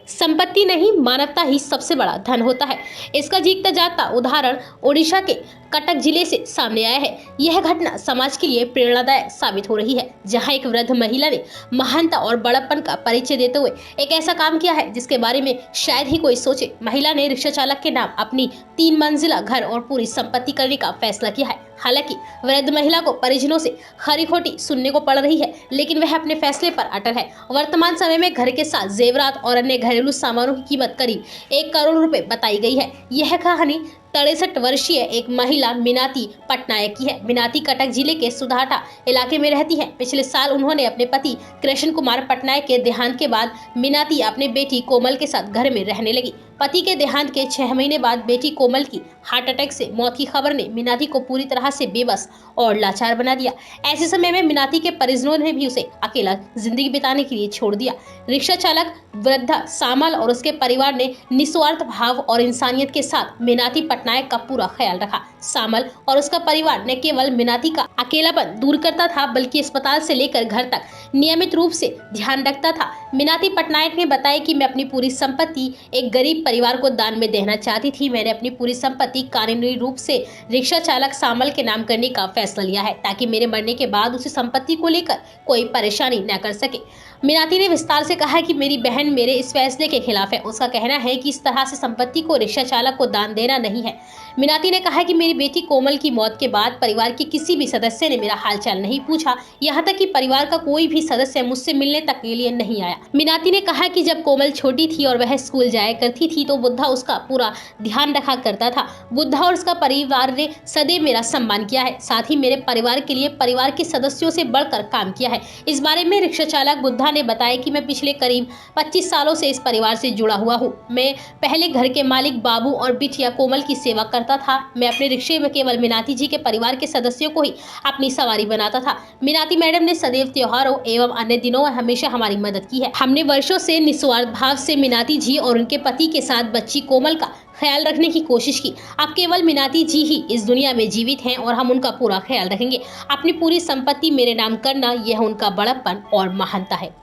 संपत्ति नहीं, मानवता ही सबसे बड़ा धन होता है। इसका जीता जाता उदाहरण ओडिशा के कटक जिले से सामने आया है। यह घटना समाज के लिए प्रेरणादायक साबित हो रही है, जहां एक वृद्ध महिला ने महानता और बड़प्पन का परिचय देते हुए एक ऐसा काम किया है जिसके बारे में शायद ही कोई सोचे। महिला ने रिक्शा चालक के नाम अपनी 3 मंजिला घर और पूरी संपत्ति करने का फैसला किया है। हालांकि वृद्ध महिला को परिजनों से खरी खोटी सुनने को पड़ रही है, लेकिन वह अपने फैसले पर अटल है। वर्तमान समय में घर के साथ जेवरात और अन्य घरेलू सामानों की कीमत करीब 1 करोड़ रुपए बताई गई है। यह कहानी 63 वर्षीय एक महिला मीनाती पटनायक की है। मीनाती कटक जिले के सुधाटा इलाके में रहती है। पिछले साल उन्होंने अपने पति कृष्ण कुमार पटनायक के देहांत के बाद मीनाती अपने बेटी कोमल के साथ घर में रहने लगी। पति के देहांत के 6 महीने बाद बेटी कोमल की हार्ट अटैक से मौत की खबर ने मीनाती को पूरी तरह से बेबस और लाचार बना दिया। ऐसे समय में मीनाती के परिजनों ने भी उसे अकेला जिंदगी बिताने के लिए छोड़ दिया। रिक्शा चालक वृद्धा सामल और उसके परिवार ने निस्वार्थ भाव और इंसानियत के साथ मीनाती पटनायक का पूरा ख्याल रखा। सामल और उसका परिवार न केवल मीनाती का अकेलापन दूर करता था, बल्कि अस्पताल से लेकर घर तक नियमित रूप से ध्यान रखता था। मीनाती पटनायक ने बताया कि मैं अपनी पूरी संपत्ति एक गरीब परिवार को दान में देना चाहती थी। मैंने अपनी पूरी संपत्ति कानूनी रूप से रिक्शा चालक सामल के नाम करने का फैसला लिया है, ताकि मेरे मरने के बाद उसे संपत्ति को लेकर कोई परेशानी न कर सके। मीनाती ने विस्तार से कहा कि मेरी बहन मेरे इस फैसले के खिलाफ है। उसका कहना है कि इस तरह से संपत्ति को रिक्शा चालक को दान देना नहीं है। मीनाती ने कहा कि मेरी बेटी कोमल की मौत के बाद परिवार के किसी भी सदस्य ने मेरा हालचाल नहीं पूछा, यहाँ तक कि परिवार का कोई भी सदस्य मुझसे मिलने तक के लिए नहीं आया। मीनाती ने कहा कि जब कोमल छोटी थी और वह स्कूल जाया करती थी तो बुद्धा उसका पूरा ध्यान रखा करता था। बुद्धा और उसका परिवार ने सदैव मेरा सम्मान किया है, साथ ही मेरे परिवार के लिए परिवार के सदस्यों से बढ़कर काम किया है। इस बारे में रिक्शा चालक बुद्धा ने बताया कि मैं पिछले करीब 25 सालों से इस परिवार से जुड़ा हुआ हूँ। मैं पहले घर के मालिक बाबू और बिटिया कोमल की सेवा करता था। मैं अपने रिक्शे में केवल मीनाती जी के परिवार के सदस्यों को ही अपनी सवारी बनाता था। मीनाती मैडम ने सदैव त्योहारों एवं अन्य दिनों में हमेशा हमारी मदद की है। हमने वर्षों से निस्वार्थ भाव से मीनाती जी और उनके पति के साथ बच्ची कोमल का ख्याल रखने की कोशिश की। अब केवल मीनाती जी ही इस दुनिया में जीवित हैं और हम उनका पूरा ख्याल रखेंगे। अपनी पूरी संपत्ति मेरे नाम करना, यह उनका बड़प्पन और महानता है।